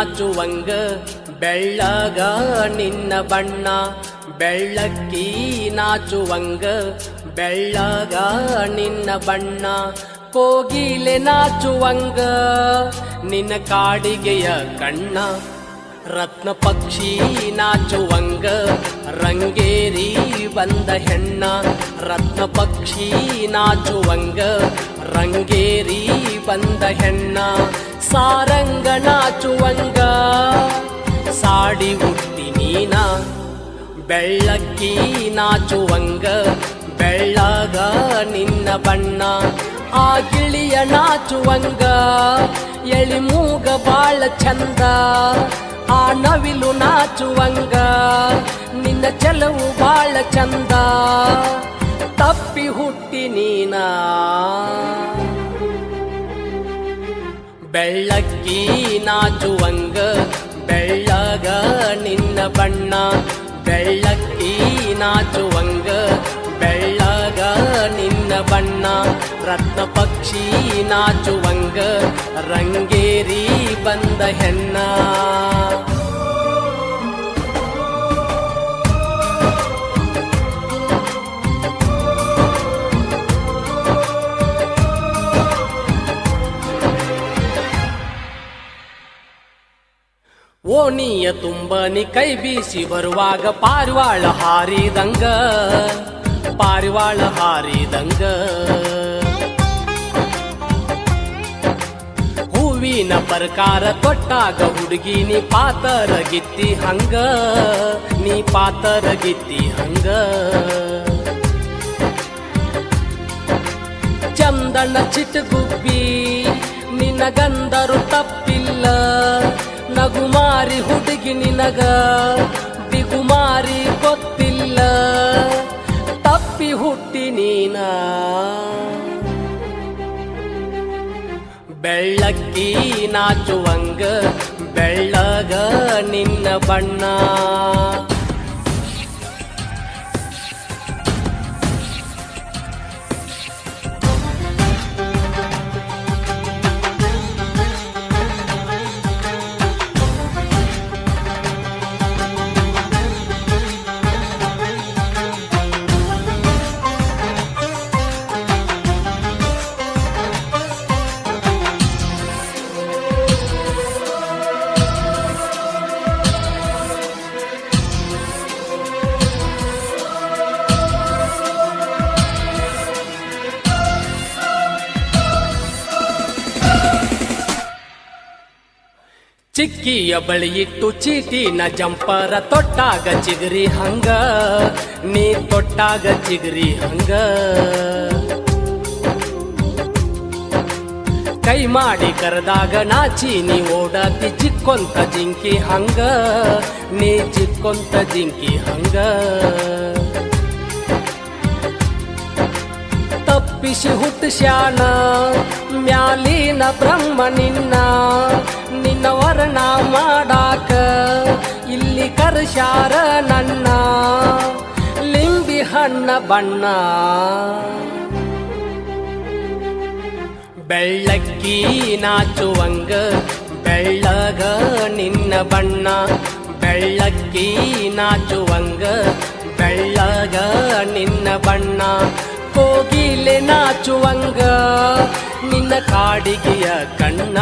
ನಾಚುವಂಗ ಬೆಳ್ಳಗ ನಿನ್ನ ಬಣ್ಣ ಬೆಳ್ಳಕ್ಕಿ ನಾಚುವಂಗ ಬೆಳ್ಳಗ ನಿನ್ನ ಬಣ್ಣ ಕೋಗಿಲೆ ನಾಚುವಂಗ ನಿನ್ನ ಕಾಡಿಗೆಯ ಕಣ್ಣ ರತ್ನ ಪಕ್ಷಿ ನಾಚುವಂಗ ರಂಗೇರಿ ಬಂದ ಹೆಣ್ಣ ರತ್ನ ಪಕ್ಷಿ ನಾಚುವಂಗ ರಂಗೇರಿ ಬಂದ ಹೆಣ್ಣ ಸಾರಂಗ ನಾಚುವಂಗ ಸಾಡಿ ಹುಟ್ಟಿ ನೀನ ಬೆಳ್ಳಕ್ಕಿ ನಾಚುವಂಗ ಬೆಳ್ಳಗ ನಿನ್ನ ಬಣ್ಣ ಆ ಗಿಳಿಯ ನಾಚುವಂಗ ಎಳಿಮೂಗ ಬಾಳ ಚಂದ ಆ ನವಿಲು ನಾಚುವಂಗ ನಿನ್ನ ಚೆಲವು ಬಾಳ ಚಂದ ತಪ್ಪಿ ಹುಟ್ಟಿ ನೀನ ಬೆಳ್ಳಕ್ಕಿ ನಾಚುವಂಗ ಬೆಳ್ಳಗ ನಿನ್ನ ಬಣ್ಣ ಬೆಳ್ಳಕ್ಕಿ ನಾಚುವಂಗ ಬೆಳ್ಳಗ ನಿನ್ನ ಬಣ್ಣ ರತ್ನ ಪಕ್ಷಿ ನಾಚುವಂಗ ರಂಗೇರಿ ಬಂದ ಹೆಣ್ಣ ಓಣಿಯ ತುಂಬನಿ ಕೈ ಬೀಸಿ ಬರುವಾಗ ಪಾರಿವಾಳ ಹಾರಿದಂಗ ಪಾರಿವಾಳ ಹಾರಿದಂಗ ಹೂವಿನ ಪ್ರಕಾರ ತೊಟ್ಟಾಗ ಹುಡುಗಿ ನೀ ಪಾತರಗಿತ್ತಿ ಹಂಗ ನೀ ಪಾತರಗಿತ್ತಿ ಹಂಗ ಚಂದನ ಚಿಟಗುಬ್ಬಿ ನಿನ್ನ ಗಂಧರು ತಪ್ಪಿಲ್ಲ ನಗುಮಾರಿ ಹುಡುಗಿ ನಿನಗ ಬಿಗುಮಾರಿ ಗೊತ್ತಿಲ್ಲ ತಪ್ಪಿ ಹುಟ್ಟಿ ನೀನ ಬೆಳ್ಳಕ್ಕಿ ನಾಚುವಂಗ ಬೆಳ್ಳಗ ನಿನ್ನ ಬಣ್ಣ ಚಿಕ್ಕಿಯ ಬಳಿ ಇಟ್ಟು ಚೀಟಿನ ಜಂಪರ ತೊಟ್ಟಾಗ ಚಿಗರಿ ಹಂಗ ನೀ ತೊಟ್ಟಾಗ ಚಿಗರಿ ಹಂಗ ಕೈ ಮಾಡಿ ಕರೆದಾಗ ನಾಚಿ ನೀ ಓಡಾತಿ ಚಿಕ್ಕೊಂತ ಜಿಂಕಿ ಹಂಗ ನೀ ಚಿಕ್ಕೊಂತ ಜಿಂಕಿ ಹಂಗ ತಪ್ಪಿಸಿ ಹುಟ್ಟಿಸ್ಯಾನ ಮ್ಯಾಲಿನ ಬ್ರಹ್ಮ ನಿನ್ನ ನಿನ್ನ ವರ್ಣ ಮಾಡಾಕ ಇಲ್ಲಿ ಕರ್ಶ್ಯಾರ ನನ್ನ ಲಿಂಬಿ ಹಣ್ಣ ಬಣ್ಣ ಬೆಳ್ಳಕ್ಕಿ ನಾಚುವಂಗ ಬೆಳ್ಳಗ ನಿನ್ನ ಬಣ್ಣ ಬೆಳ್ಳಕ್ಕಿ ನಾಚುವಂಗ ಬೆಳ್ಳಗ ನಿನ್ನ ಬಣ್ಣ ಕೋಗಿಲೆ ನಾಚುವಂಗ ನಿನ್ನ ಕಾಡಿಗೆಯ ಕಣ್ಣ